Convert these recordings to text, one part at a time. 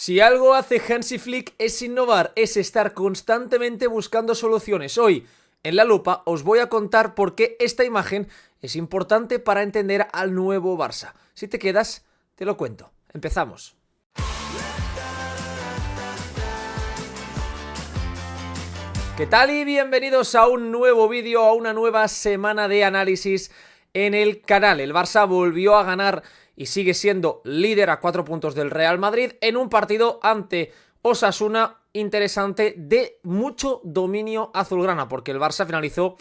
Si algo hace Hansi Flick es innovar, es estar constantemente buscando soluciones. Hoy, en La Lupa, os voy a contar por qué esta imagen es importante para entender al nuevo Barça. Si te quedas, te lo cuento. Empezamos. ¿Qué tal y bienvenidos a un nuevo vídeo, a una nueva semana de análisis en el canal? El Barça volvió a ganar y sigue siendo líder a 4 puntos del Real Madrid en un partido ante Osasuna interesante de mucho dominio azulgrana, porque el Barça finalizó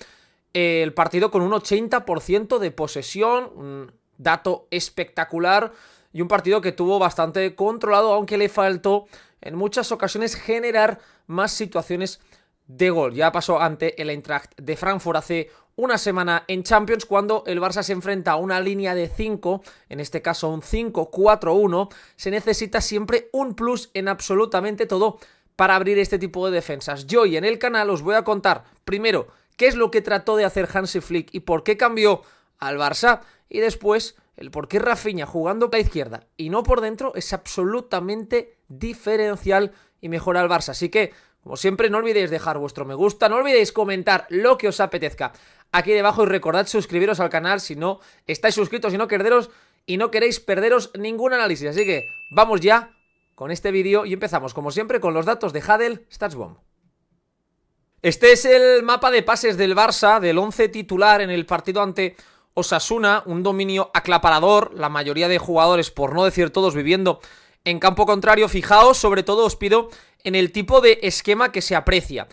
el partido con un 80% de posesión, un dato espectacular y un partido que tuvo bastante controlado, aunque le faltó en muchas ocasiones generar más situaciones de gol. Ya pasó ante el Eintracht de Frankfurt hace una semana en Champions, cuando el Barça se enfrenta a una línea de 5, en este caso un 5-4-1, se necesita siempre un plus en absolutamente todo para abrir este tipo de defensas. Yo hoy en el canal os voy a contar primero qué es lo que trató de hacer Hansi Flick y por qué cambió al Barça, y después el por qué Rafinha jugando por la izquierda y no por dentro es absolutamente diferencial y mejora al Barça. Así que, como siempre, no olvidéis dejar vuestro me gusta, no olvidéis comentar lo que os apetezca aquí debajo y recordad suscribiros al canal si no estáis suscritos y no queréis perderos ningún análisis. Así que vamos ya con este vídeo y empezamos, como siempre, con los datos de Hadel StatsBomb. Este es el mapa de pases del Barça, del 11 titular en el partido ante Osasuna, un dominio aclaparador, la mayoría de jugadores, por no decir todos, viviendo en campo contrario. Fijaos, sobre todo os pido, en el tipo de esquema que se aprecia.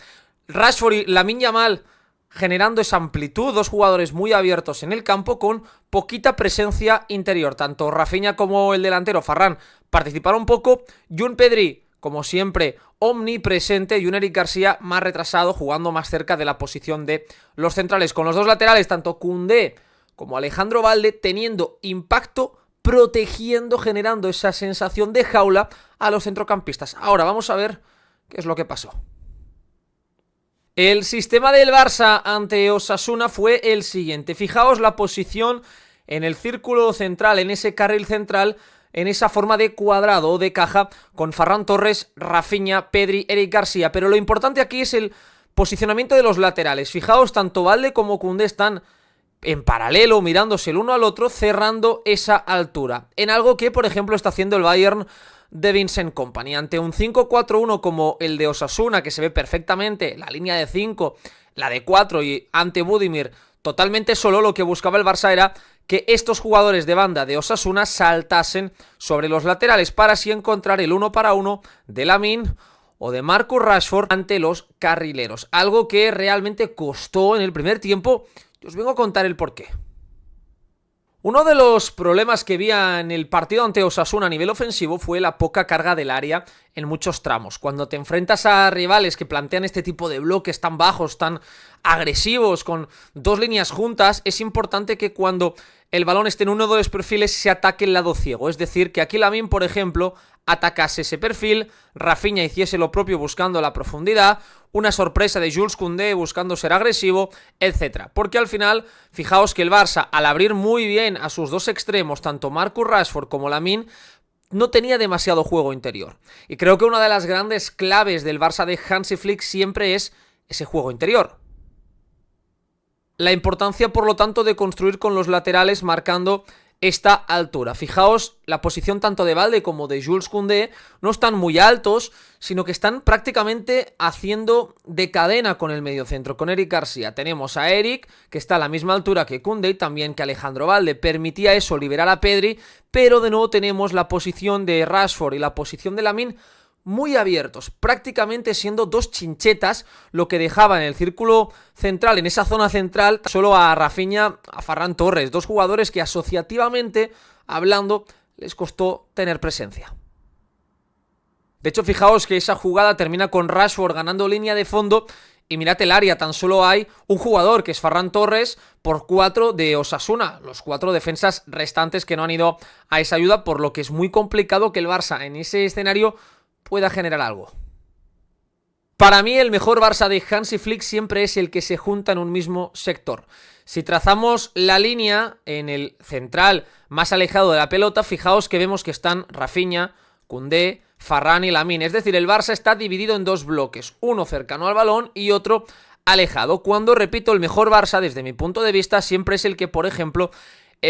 Rashford y Lamine Yamal generando esa amplitud, dos jugadores muy abiertos en el campo con poquita presencia interior. Tanto Rafinha como el delantero Ferran participaron poco, y un Pedri, como siempre, omnipresente, y un Eric García más retrasado, jugando más cerca de la posición de los centrales, con los dos laterales, tanto Koundé como Alejandro Balde, teniendo impacto, protegiendo, generando esa sensación de jaula a los centrocampistas. Ahora vamos a ver qué es lo que pasó. El sistema del Barça ante Osasuna fue el siguiente. Fijaos la posición en el círculo central, en ese carril central, en esa forma de cuadrado o de caja, con Ferran Torres, Rafinha, Pedri, Eric García. Pero lo importante aquí es el posicionamiento de los laterales. Fijaos, tanto Balde como Koundé están en paralelo, mirándose el uno al otro, cerrando esa altura. En algo que, por ejemplo, está haciendo el Bayern de Vincent Kompany. Ante un 5-4-1 como el de Osasuna, que se ve perfectamente, la línea de 5, la de 4, y ante Budimir totalmente solo, lo que buscaba el Barça era que estos jugadores de banda de Osasuna saltasen sobre los laterales para así encontrar el 1 para 1 de Lamine o de Marcus Rashford ante los carrileros. Algo que realmente costó en el primer tiempo. Os vengo a contar el porqué. Uno de los problemas que había en el partido ante Osasuna a nivel ofensivo fue la poca carga del área en muchos tramos. Cuando te enfrentas a rivales que plantean este tipo de bloques tan bajos, tan agresivos, con dos líneas juntas, es importante que cuando el balón esté en uno de los perfiles se ataque el lado ciego. Es decir, que aquí Lamine, por ejemplo, atacase ese perfil, Rafinha hiciese lo propio buscando la profundidad, una sorpresa de Jules Koundé buscando ser agresivo, etc. Porque al final, fijaos que el Barça, al abrir muy bien a sus dos extremos, tanto Marcus Rashford como Lamine, no tenía demasiado juego interior. Y creo que una de las grandes claves del Barça de Hansi Flick siempre es ese juego interior. La importancia, por lo tanto, de construir con los laterales marcando esta altura. Fijaos, la posición tanto de Balde como de Jules Koundé no están muy altos, sino que están prácticamente haciendo de cadena con el mediocentro, con Eric García. Tenemos a Eric, que está a la misma altura que Koundé, y también que Alejandro Balde. Permitía eso liberar a Pedri, pero de nuevo tenemos la posición de Rashford y la posición de Lamine muy abiertos, prácticamente siendo dos chinchetas, lo que dejaba en el círculo central, en esa zona central, solo a Rafinha, a Ferran Torres, dos jugadores que asociativamente hablando les costó tener presencia. De hecho, fijaos que esa jugada termina con Rashford ganando línea de fondo y mirad el área, tan solo hay un jugador que es Ferran Torres por 4 de Osasuna, los 4 defensas restantes que no han ido a esa ayuda, por lo que es muy complicado que el Barça en ese escenario pueda generar algo. Para mí el mejor Barça de Hansi Flick siempre es el que se junta en un mismo sector. Si trazamos la línea en el central más alejado de la pelota, fijaos que vemos que están Rafinha, Koundé, Ferran y Lamine. Es decir, el Barça está dividido en dos bloques, uno cercano al balón y otro alejado. Cuando, repito, el mejor Barça, desde mi punto de vista, siempre es el que, por ejemplo,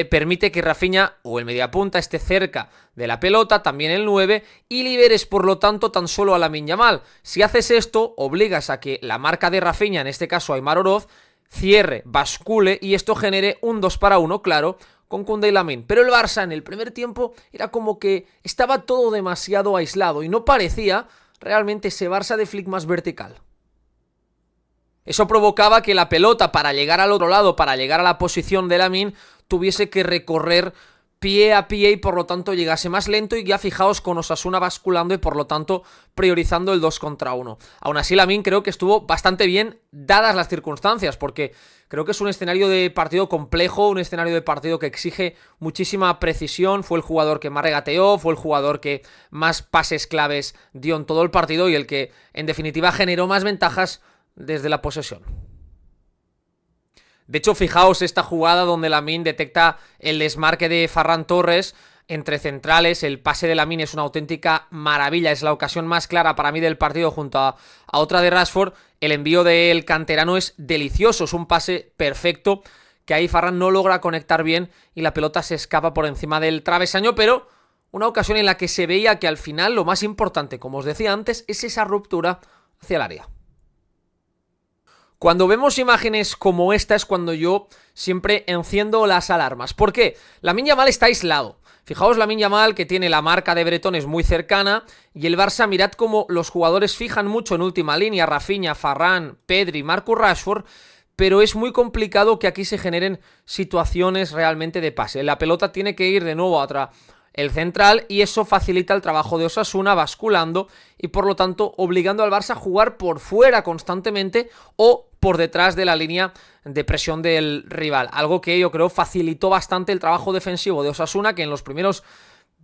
permite que Rafinha o el mediapunta esté cerca de la pelota, también el 9, y liberes por lo tanto tan solo a Lamine Yamal. Si haces esto, obligas a que la marca de Rafinha, en este caso Aimar Oroz, cierre, bascule y esto genere un 2 para 1, claro, con Koundé y Lamine. Pero el Barça en el primer tiempo era como que estaba todo demasiado aislado y no parecía realmente ese Barça de Flick más vertical. Eso provocaba que la pelota, para llegar al otro lado, para llegar a la posición de Lamine, tuviese que recorrer pie a pie y por lo tanto llegase más lento, y ya fijaos con Osasuna basculando y por lo tanto priorizando el 2 contra 1. Aún así Lamine creo que estuvo bastante bien dadas las circunstancias, porque creo que es un escenario de partido complejo, un escenario de partido que exige muchísima precisión. Fue el jugador que más regateó, fue el jugador que más pases claves dio en todo el partido y el que en definitiva generó más ventajas desde la posesión. De hecho, fijaos esta jugada donde Lamine detecta el desmarque de Ferran Torres entre centrales. El pase de Lamine es una auténtica maravilla, es la ocasión más clara para mí del partido junto a otra de Rashford. El envío del canterano es delicioso, es un pase perfecto que ahí Ferran no logra conectar bien y la pelota se escapa por encima del travesaño, pero una ocasión en la que se veía que al final lo más importante, como os decía antes, es esa ruptura hacia el área. Cuando vemos imágenes como esta es cuando yo siempre enciendo las alarmas. ¿Por qué? Lamine Yamal está aislado. Fijaos, Lamine Yamal, que tiene la marca de Bretones muy cercana, y el Barça, mirad cómo los jugadores fijan mucho en última línea, Rafinha, Ferran, Pedri, Marcus Rashford, pero es muy complicado que aquí se generen situaciones realmente de pase. La pelota tiene que ir de nuevo a el central y eso facilita el trabajo de Osasuna basculando y por lo tanto obligando al Barça a jugar por fuera constantemente o por detrás de la línea de presión del rival, algo que yo creo facilitó bastante el trabajo defensivo de Osasuna, que en los primeros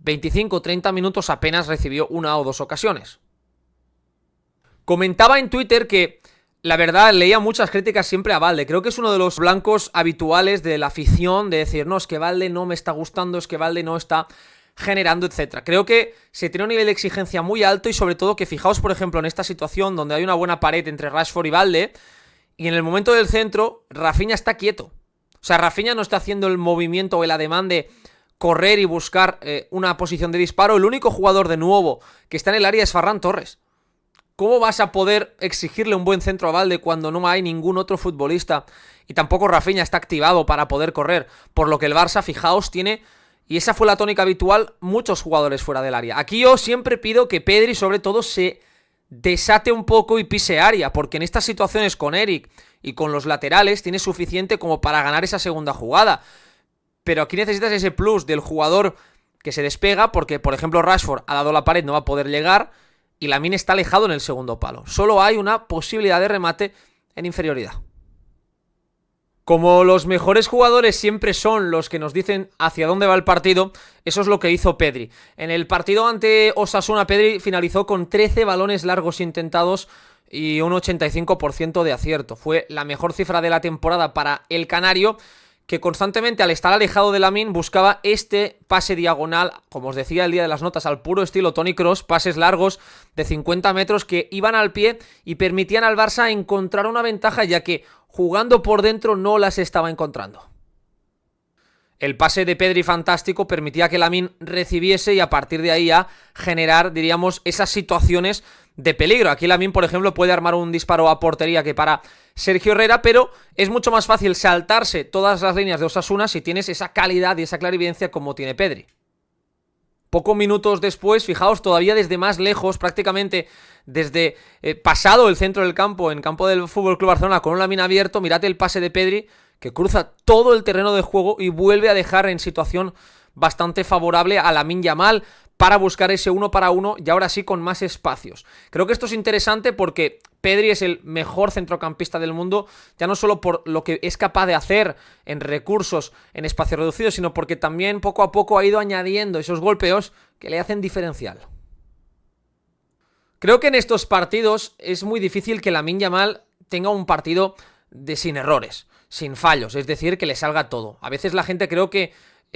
25-30 minutos apenas recibió una o dos ocasiones. Comentaba en Twitter que la verdad leía muchas críticas siempre a Valde. Creo que es uno de los blancos habituales de la afición de decir, no, es que Valde no me está gustando, es que Valde no está generando, etcétera. Creo que se tiene un nivel de exigencia muy alto y sobre todo que fijaos, por ejemplo, en esta situación donde hay una buena pared entre Rashford y Valde y en el momento del centro, Rafinha está quieto. O sea, Rafinha no está haciendo el movimiento o el ademán de correr y buscar una posición de disparo. El único jugador de nuevo que está en el área es Ferran Torres. ¿Cómo vas a poder exigirle un buen centro a Valde cuando no hay ningún otro futbolista? Y tampoco Rafinha está activado para poder correr. Por lo que el Barça, fijaos, tiene, y esa fue la tónica habitual, muchos jugadores fuera del área. Aquí yo siempre pido que Pedri, sobre todo, se desate un poco y pise área, porque en estas situaciones con Eric y con los laterales tiene suficiente como para ganar esa segunda jugada. Pero aquí necesitas ese plus del jugador que se despega, porque, por ejemplo, Rashford ha dado la pared, no va a poder llegar, y Lamine está alejado en el segundo palo. Solo hay una posibilidad de remate en inferioridad. Como los mejores jugadores siempre son los que nos dicen hacia dónde va el partido, eso es lo que hizo Pedri. En el partido ante Osasuna, Pedri finalizó con 13 balones largos intentados y un 85% de acierto. Fue la mejor cifra de la temporada para el canario, que constantemente al estar alejado de Lamine buscaba este pase diagonal, como os decía el día de las notas, al puro estilo Toni Kroos, pases largos de 50 metros que iban al pie y permitían al Barça encontrar una ventaja, ya que jugando por dentro no las estaba encontrando. El pase de Pedri fantástico permitía que Lamine recibiese y a partir de ahí a generar, diríamos, esas situaciones de peligro. Aquí Lamine, por ejemplo, puede armar un disparo a portería que para Sergio Herrera, pero es mucho más fácil saltarse todas las líneas de Osasuna si tienes esa calidad y esa clarividencia como tiene Pedri. Pocos minutos después, fijaos, todavía desde más lejos, prácticamente desde pasado el centro del campo, en campo del FC Barcelona, con un Lamine abierto, mirad el pase de Pedri, que cruza todo el terreno de juego y vuelve a dejar en situación bastante favorable a Lamine Yamal para buscar ese 1 para 1 y ahora sí con más espacios. Creo que esto es interesante porque Pedri es el mejor centrocampista del mundo, ya no solo por lo que es capaz de hacer en recursos en espacio reducido, sino porque también poco a poco ha ido añadiendo esos golpeos que le hacen diferencial. Creo que en estos partidos es muy difícil que Lamine Yamal tenga un partido sin errores, sin fallos, es decir, que le salga todo. A veces la gente creo que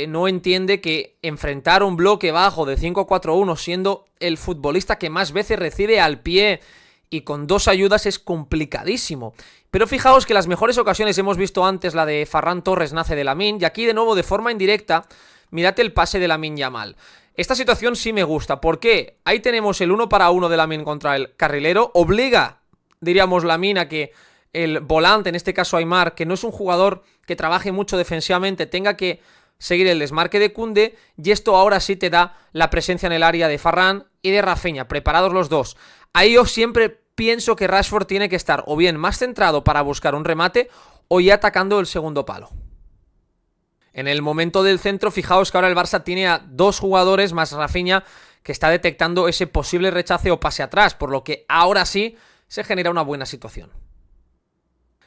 no entiende que enfrentar un bloque bajo de 5-4-1 siendo el futbolista que más veces recibe al pie y con dos ayudas es complicadísimo. Pero fijaos que las mejores ocasiones hemos visto antes, la de Ferran Torres nace de Lamine, y aquí de nuevo de forma indirecta, mirad el pase de Lamine Yamal. Esta situación sí me gusta, ¿por qué? Ahí tenemos el 1 para 1 de Lamine contra el carrilero, obliga, diríamos, Lamine a que el volante, en este caso Aimar, que no es un jugador que trabaje mucho defensivamente, tenga que seguir el desmarque de Koundé, y esto ahora sí te da la presencia en el área de Ferran y de Rafinha, preparados los dos. Ahí yo siempre pienso que Rashford tiene que estar o bien más centrado para buscar un remate o ya atacando el segundo palo. En el momento del centro, fijaos que ahora el Barça tiene a dos jugadores más Rafinha que está detectando ese posible rechace o pase atrás, por lo que ahora sí se genera una buena situación.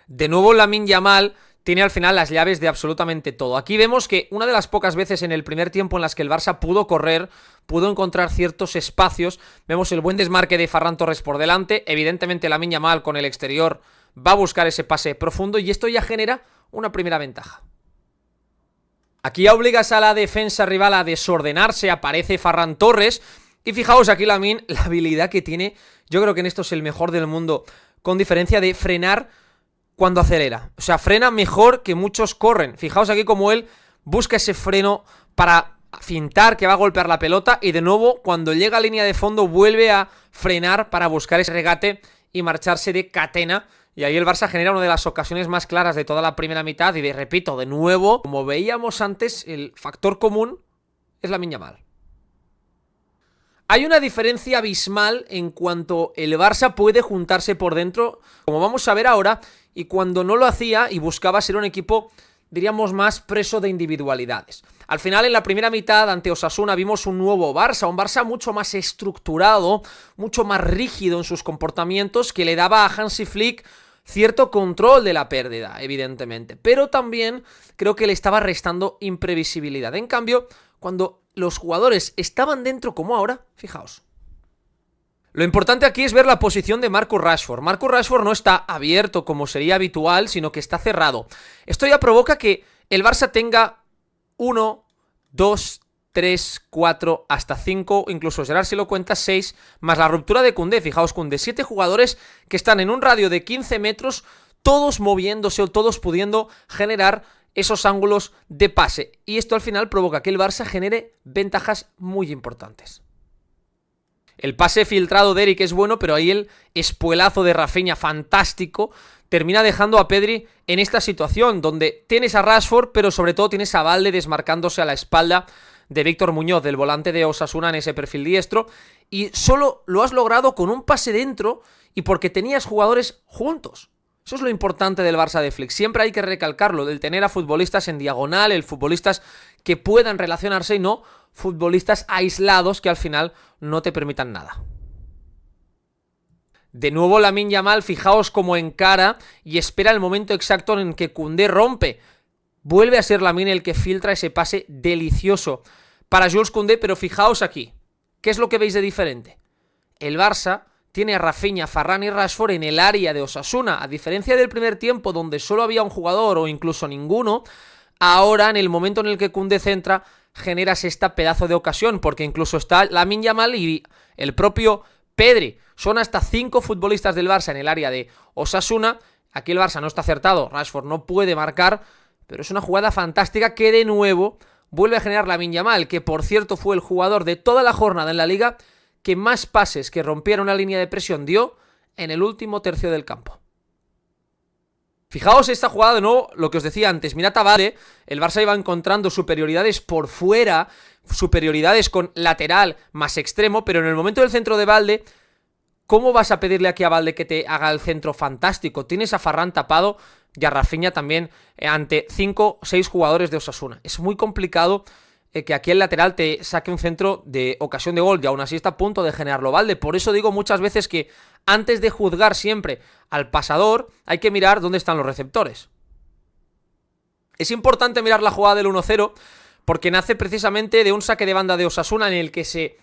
De nuevo Lamine Yamal tiene al final las llaves de absolutamente todo. Aquí vemos que una de las pocas veces en el primer tiempo en las que el Barça pudo correr, pudo encontrar ciertos espacios, vemos el buen desmarque de Ferran Torres por delante, evidentemente Lamine Yamal con el exterior va a buscar ese pase profundo y esto ya genera una primera ventaja. Aquí ya obligas a la defensa rival a desordenarse, aparece Ferran Torres y fijaos aquí Lamine, la habilidad que tiene, yo creo que en esto es el mejor del mundo, con diferencia de frenar cuando acelera, o sea, frena mejor que muchos corren. Fijaos aquí como él busca ese freno para fintar que va a golpear la pelota y de nuevo cuando llega a línea de fondo vuelve a frenar para buscar ese regate y marcharse de catena. Y ahí el Barça genera una de las ocasiones más claras de toda la primera mitad y repito, de nuevo, como veíamos antes, el factor común es Lamine Yamal. Hay una diferencia abismal en cuanto el Barça puede juntarse por dentro, como vamos a ver ahora, y cuando no lo hacía y buscaba ser un equipo, diríamos, más preso de individualidades. Al final, en la primera mitad, ante Osasuna, vimos un nuevo Barça, un Barça mucho más estructurado, mucho más rígido en sus comportamientos, que le daba a Hansi Flick cierto control de la pérdida, evidentemente, pero también creo que le estaba restando imprevisibilidad. En cambio, cuando los jugadores estaban dentro como ahora, fijaos. Lo importante aquí es ver la posición de Marcus Rashford. Marcus Rashford no está abierto como sería habitual, sino que está cerrado. Esto ya provoca que el Barça tenga 1, 2, 3, 4, hasta 5, incluso Gerard si lo cuenta 6, más la ruptura de Koundé. Fijaos, Koundé, 7 jugadores que están en un radio de 15 metros, todos moviéndose o todos pudiendo generar esos ángulos de pase. Y esto al final provoca que el Barça genere ventajas muy importantes. El pase filtrado de Eric es bueno, pero ahí el espuelazo de Rafinha fantástico termina dejando a Pedri en esta situación, donde tienes a Rashford, pero sobre todo tienes a Valde desmarcándose a la espalda de Víctor Muñoz, del volante de Osasuna en ese perfil diestro, y solo lo has logrado con un pase dentro y porque tenías jugadores juntos. Eso es lo importante del Barça de Flick. Siempre hay que recalcarlo, del tener a futbolistas en diagonal, futbolistas que puedan relacionarse y no futbolistas aislados que al final no te permitan nada. De nuevo Lamine Yamal, fijaos cómo encara y espera el momento exacto en que Koundé rompe. Vuelve a ser Lamine el que filtra ese pase delicioso para Jules Koundé, pero fijaos aquí, ¿qué es lo que veis de diferente? El Barça tiene a Rafinha, Ferran y Rashford en el área de Osasuna, a diferencia del primer tiempo donde solo había un jugador o incluso ninguno. Ahora en el momento en el que Koundé centra generas esta pedazo de ocasión, porque incluso está Lamine Yamal y el propio Pedri. Son hasta 5 futbolistas del Barça en el área de Osasuna. Aquí el Barça no está acertado, Rashford no puede marcar, pero es una jugada fantástica que de nuevo vuelve a generar Lamine Yamal, que por cierto fue el jugador de toda la jornada en la Liga que más pases que rompieron una línea de presión dio en el último tercio del campo. Fijaos esta jugada de nuevo, lo que os decía antes, mirad a Valde, el Barça iba encontrando superioridades por fuera, superioridades con lateral más extremo, pero en el momento del centro de Valde, ¿cómo vas a pedirle aquí a Valde que te haga el centro fantástico? Tienes a Ferran tapado y a Rafinha también ante 5 o 6 jugadores de Osasuna. Es muy complicado que aquí el lateral te saque un centro de ocasión de gol y aún así está a punto de generarlo Valde. Por eso digo muchas veces que antes de juzgar siempre al pasador hay que mirar dónde están los receptores. Es importante mirar la jugada del 1-0 porque nace precisamente de un saque de banda de Osasuna en el que se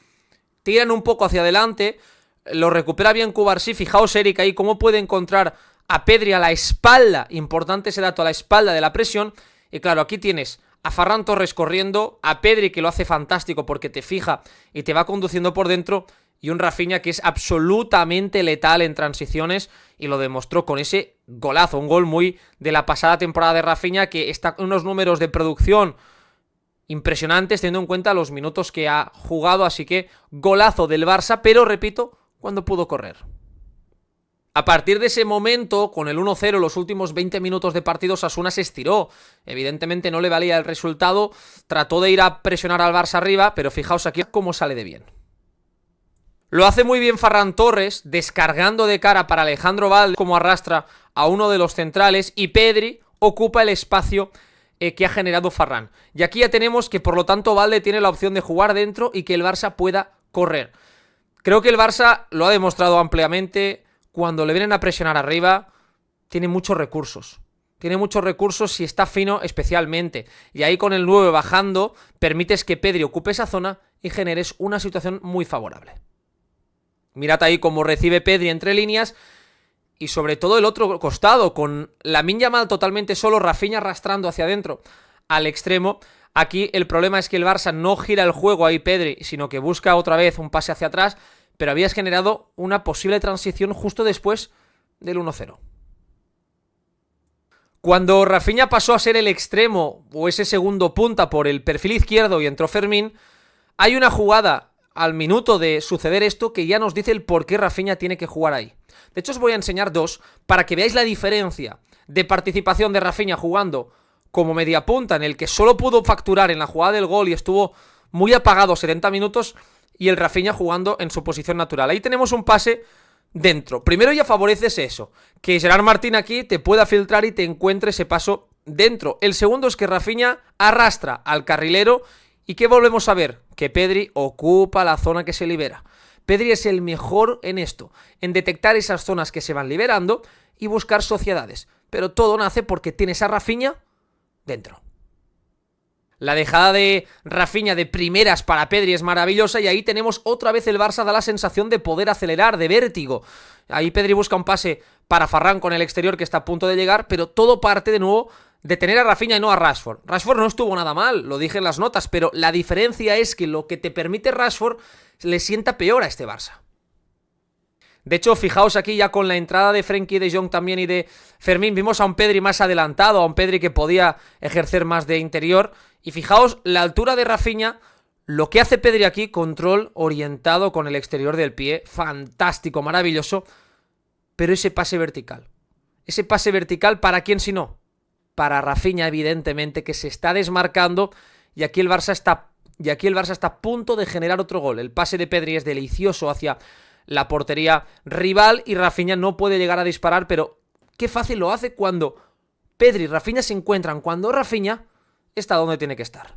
tiran un poco hacia adelante, lo recupera bien Cubarsí. Fijaos Eric ahí cómo puede encontrar a Pedri a la espalda, importante ese dato, a la espalda de la presión. Y claro, aquí tienes a Ferran Torres corriendo, a Pedri que lo hace fantástico porque te fija y te va conduciendo por dentro, y un Rafinha que es absolutamente letal en transiciones y lo demostró con ese golazo, un gol muy de la pasada temporada de Rafinha, que está en unos números de producción impresionantes teniendo en cuenta los minutos que ha jugado, así que golazo del Barça, pero repito, cuando pudo correr. A partir de ese momento, con el 1-0, los últimos 20 minutos de partido, Osasuna se estiró. Evidentemente no le valía el resultado, trató de ir a presionar al Barça arriba, pero fijaos aquí cómo sale de bien. Lo hace muy bien Ferran Torres, descargando de cara para Alejandro Valde, como arrastra a uno de los centrales, y Pedri ocupa el espacio que ha generado Ferran. Y aquí ya tenemos que, por lo tanto, Valde tiene la opción de jugar dentro y que el Barça pueda correr. Creo que el Barça lo ha demostrado ampliamente. Cuando le vienen a presionar arriba, tiene muchos recursos. Tiene muchos recursos y está fino especialmente. Y ahí con el 9 bajando, permites que Pedri ocupe esa zona y generes una situación muy favorable. Mirad ahí cómo recibe Pedri entre líneas y sobre todo el otro costado, con Lamine Yamal totalmente solo, Rafinha arrastrando hacia adentro al extremo. Aquí el problema es que el Barça no gira el juego ahí Pedri, sino que busca otra vez un pase hacia atrás, pero habías generado una posible transición justo después del 1-0. Cuando Rafinha pasó a ser el extremo o ese segundo punta por el perfil izquierdo y entró Fermín, hay una jugada al minuto de suceder esto que ya nos dice el por qué Rafinha tiene que jugar ahí. De hecho os voy a enseñar dos para que veáis la diferencia de participación de Rafinha jugando como mediapunta, en el que solo pudo facturar en la jugada del gol y estuvo muy apagado 70 minutos, y el Rafinha jugando en su posición natural. Ahí tenemos un pase dentro. Primero ya favoreces eso, que Gerard Martín aquí te pueda filtrar y te encuentre ese paso dentro. El segundo es que Rafinha arrastra al carrilero y ¿qué volvemos a ver? Que Pedri ocupa la zona que se libera. Pedri es el mejor en esto, en detectar esas zonas que se van liberando y buscar sociedades. Pero todo nace porque tienes a Rafinha dentro. La dejada de Rafinha de primeras para Pedri es maravillosa y ahí tenemos otra vez el Barça da la sensación de poder acelerar, de vértigo. Ahí Pedri busca un pase para Ferran con el exterior que está a punto de llegar, pero todo parte de nuevo de tener a Rafinha y no a Rashford. Rashford no estuvo nada mal, lo dije en las notas, pero la diferencia es que lo que te permite Rashford le sienta peor a este Barça. De hecho, fijaos aquí ya con la entrada de Frenkie de Jong también y de Fermín, vimos a un Pedri más adelantado, a un Pedri que podía ejercer más de interior. Y fijaos la altura de Rafinha, lo que hace Pedri aquí, control orientado con el exterior del pie, fantástico, maravilloso. Pero ese pase vertical ¿para quién si no? Para Rafinha, evidentemente, que se está desmarcando y aquí el Barça está a punto de generar otro gol. El pase de Pedri es delicioso hacia la portería rival y Rafinha no puede llegar a disparar, pero qué fácil lo hace cuando Pedri y Rafinha se encuentran, cuando Rafinha está donde tiene que estar.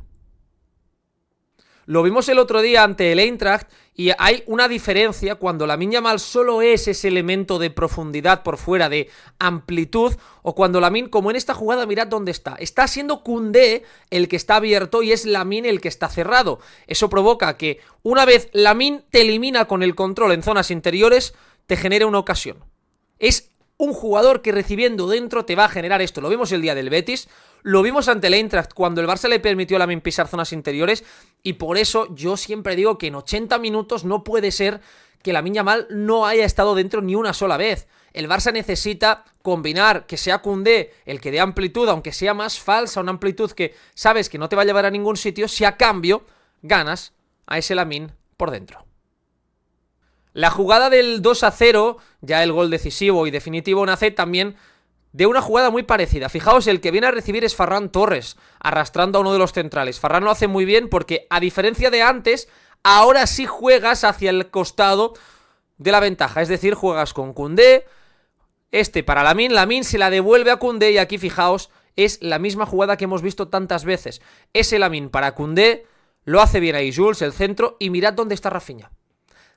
Lo vimos el otro día ante el Eintracht y hay una diferencia cuando Lamine Yamal solo es ese elemento de profundidad por fuera, de amplitud, o cuando Lamine, como en esta jugada, mirad dónde está. Está siendo Koundé el que está abierto y es Lamine el que está cerrado. Eso provoca que una vez Lamine te elimina con el control en zonas interiores, te genere una ocasión. Es un jugador que recibiendo dentro te va a generar esto. Lo vimos el día del Betis, lo vimos ante el Eintracht cuando el Barça le permitió a Lamine pisar zonas interiores, y por eso yo siempre digo que en 80 minutos no puede ser que Lamine Yamal no haya estado dentro ni una sola vez. El Barça necesita combinar que sea Koundé el que dé amplitud, aunque sea más falsa, una amplitud que sabes que no te va a llevar a ningún sitio, si a cambio ganas a ese Lamine por dentro. La jugada del 2-0, ya el gol decisivo y definitivo, nace también de una jugada muy parecida. Fijaos, el que viene a recibir es Ferran Torres, arrastrando a uno de los centrales. Ferran lo hace muy bien porque, a diferencia de antes, ahora sí juegas hacia el costado de la ventaja. Es decir, juegas con Koundé, para Lamine, Lamine se la devuelve a Koundé y aquí, fijaos, es la misma jugada que hemos visto tantas veces. Ese Lamine para Koundé, lo hace bien ahí Jules, el centro, y mirad dónde está Rafinha.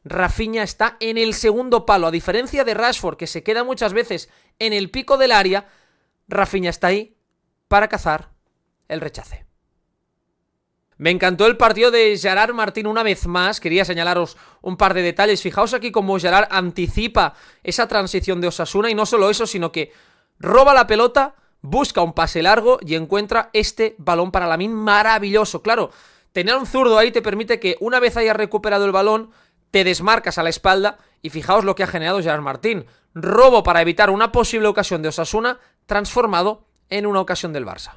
Rafinha está en el segundo palo, a diferencia de Rashford, que se queda muchas veces en el pico del área. Rafinha está ahí para cazar el rechace. Me encantó el partido de Gerard Martín una vez más. Quería señalaros un par de detalles. Fijaos aquí cómo Gerard anticipa esa transición de Osasuna, y no solo eso, sino que roba la pelota, busca un pase largo y encuentra este balón para Lamine maravilloso. Claro, tener un zurdo ahí te permite que una vez hayas recuperado el balón, te desmarcas a la espalda y fijaos lo que ha generado Gerard Martín. Robo para evitar una posible ocasión de Osasuna, transformado en una ocasión del Barça.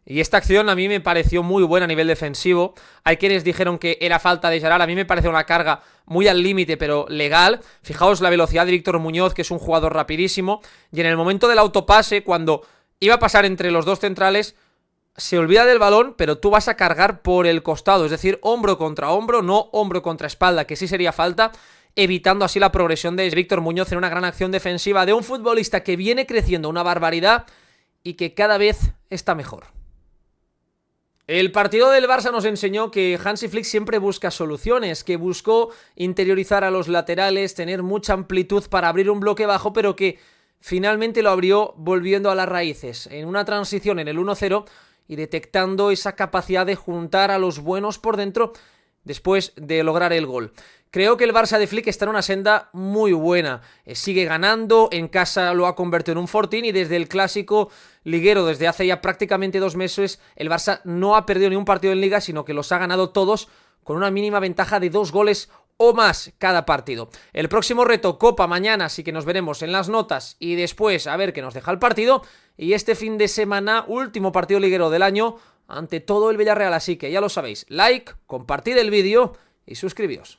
Y esta acción a mí me pareció muy buena a nivel defensivo. Hay quienes dijeron que era falta de Gerard. A mí me parece una carga muy al límite, pero legal. Fijaos la velocidad de Víctor Muñoz, que es un jugador rapidísimo. Y en el momento del autopase, cuando iba a pasar entre los dos centrales, se olvida del balón, pero tú vas a cargar por el costado. Es decir, hombro contra hombro, no hombro contra espalda, que sí sería falta, evitando así la progresión de Víctor Muñoz en una gran acción defensiva de un futbolista que viene creciendo una barbaridad y que cada vez está mejor. El partido del Barça nos enseñó que Hansi Flick siempre busca soluciones, que buscó interiorizar a los laterales, tener mucha amplitud para abrir un bloque bajo, pero que finalmente lo abrió volviendo a las raíces, en una transición en el 1-0 y detectando esa capacidad de juntar a los buenos por dentro después de lograr el gol. Creo que el Barça de Flick está en una senda muy buena, sigue ganando, en casa lo ha convertido en un fortín y desde el clásico liguero, desde hace ya prácticamente 2 meses, el Barça no ha perdido ni un partido en Liga, sino que los ha ganado todos con una mínima ventaja de 2 goles o más cada partido. El próximo reto, Copa mañana, así que nos veremos en las notas y después a ver qué nos deja el partido. Y este fin de semana, último partido liguero del año, ante todo el Villarreal, así que ya lo sabéis, like, compartid el vídeo y suscribíos.